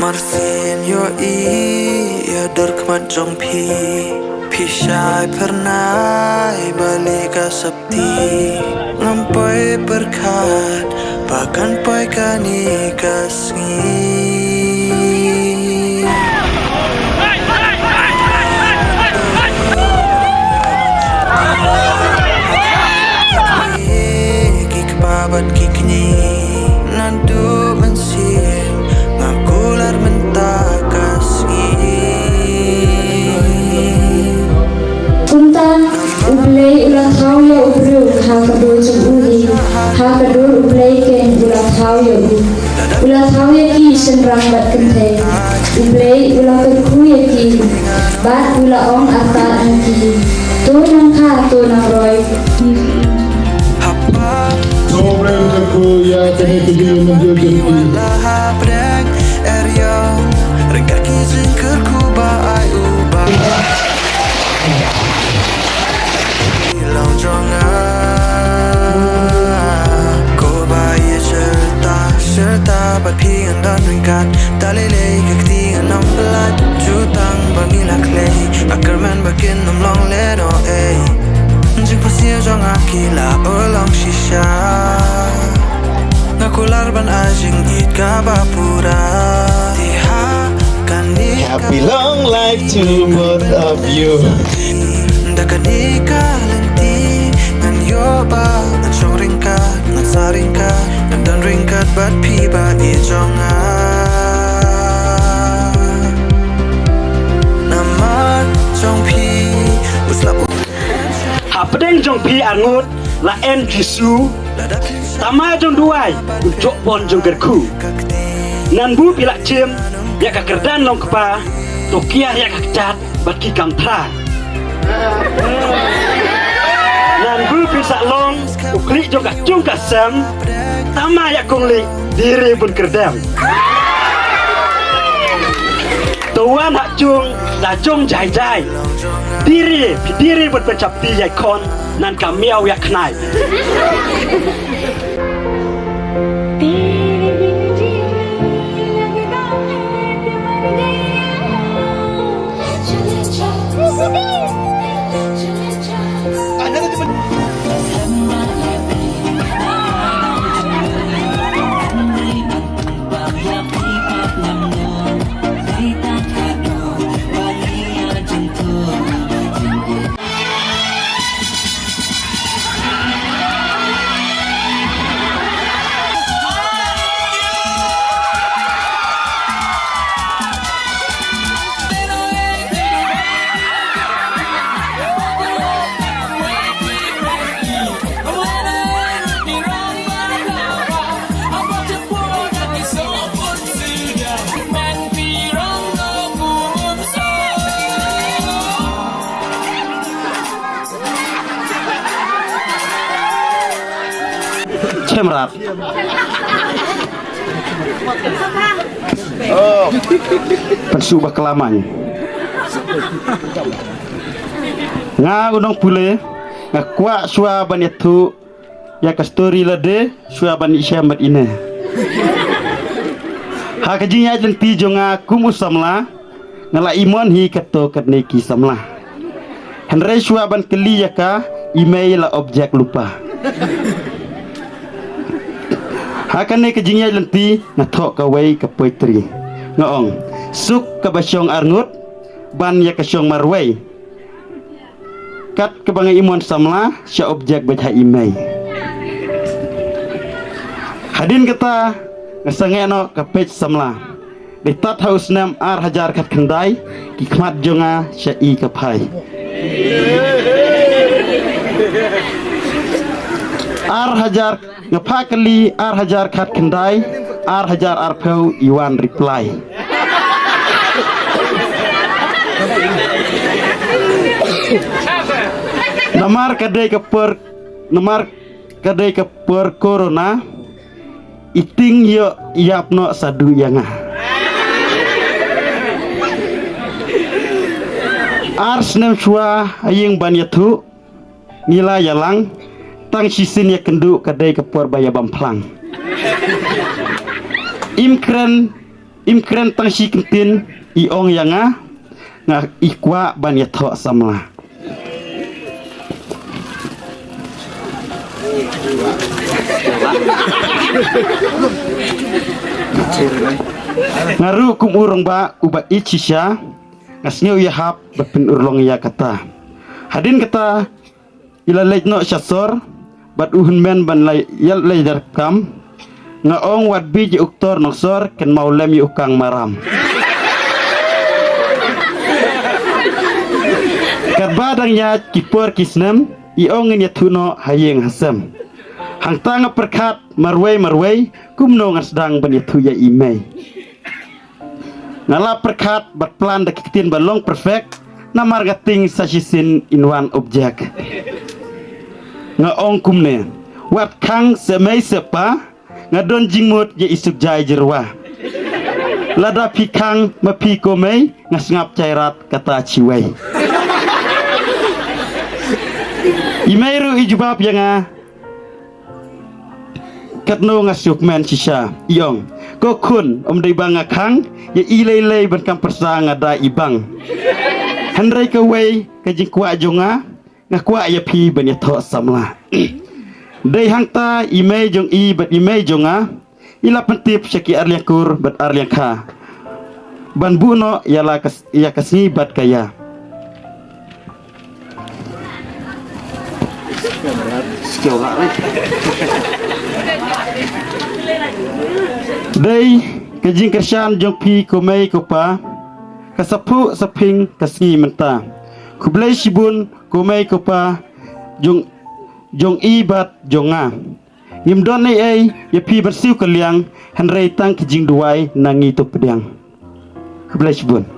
Marsin yoi ya dorkmat jongpi Pishai pernah balik ke septi Ngampai berkat bahkan pai kani kasngi Kik babat kikni nandu mensim ngakular mentakasngi Punta ublay ulang thau ya ubru ha kadul uli ha kadul ublay ken ulang thau ya ulang thau ya ki senrang bat kente ublay ulang kedku ya ki bat ulang ong ata anki to nang kha to nang roy Sobre aku ya kena tinggi menjadi Lahabrek eriong Rengkar kizin kerku baai ubah Hilang jonga Ko bayi serta Bat pingan dan ringkat Talilei kektingan nam pelat Jutang bangilak lei Akarman bakin nam long ledo Jing pasir jonga kila ulang shisha Nakular ban ajing it kabapura Tiha kani Happy long life to both of you. Dakanika lenti Ngan yoba Ngan syong ringkat Ngan saringkat Ngan dan ringkat Bat piba ijonga Namat jong pi Uslap Pedeng jong pi angut la en kisu tama jong duai ucok bon jong kerku nan bu pilak cim ya kakerdan long kepa tokia ya kakcat baki kamtra nan bu pisak long uklik jong kacung kasem tama ya konglik diri pun kerdam tuan hak cung la jong jai jai diri pun pencapti ya kon nan kami awak kenai Cemrat pensubah kelamanya nga gunung pule nga kuak sua ban itu ya kastori lade sua ban isyamat ine ha kajinya jenti jonga kumu samla ngala imon hi kato katneki samla henre sua ban keli yaka email la objek lupa Hakane kejingnya lenti ngathok kawai ke poetry ngaong suk ke basyong arngut ban ya kasyong marwai kat ke bangai imon samla sya objek baca imai hadin kata ngasangeno ke page samla ditat haus nam ar hajar kat kendai kikmat jonga sya i kapai ar hajar ngepakali ar hajar khat kendai ar hajar arpeu iwan reply namar kadai ke per corona iting yo yapno sadu yanga ar snem shua ayeng ban yatu nila yalang tang sisin ya kendu kadai ke per baya bamplang imkren im kren tang si kentin I ong yang nga ikwa ban ya tho samla ngaru kum urong ba uba ichisya ngasnyo ya hap bapin urlong ya kata hadin kata ila lejno syasor bat uhun men ban lay yal lejar kam ngaong wat biji uktor noksor ken maulem yu ukang maram kat badangnya kipor kisnem iong ya tuno hayeng hasem hang tanga perkat marway kumno ngasdang ban itu ya imei ngala perkat bat plan da kitin balong perfect na marketing sasisin in one object ngaong kumne wat kang semei sepa ngadon jingmut ye isuk jai jerwa lada pikang mapi komei ngasngap cairat kata ciwei imeiru ijubab yang katno ngasuk men sisa iong ko kun dei banga kang ye ilei ban kam persa ngada ibang handrai ka wei ka jingkwa jonga ngakwa ya pi ban ya tho samla dei hangta imei jong I bat imei jonga ila pentip syaki arliakur bat arliakha ban buno yala kas ya kasni bat kaya dei kajing kersan jong pi komei kopa kasapu saping kasni menta kublai sibun komei kopa jong I bat jonga ngimdon nei ai ya pi bersiu kaliang hanrei tang kijing duai nangi to pedang kublai sibun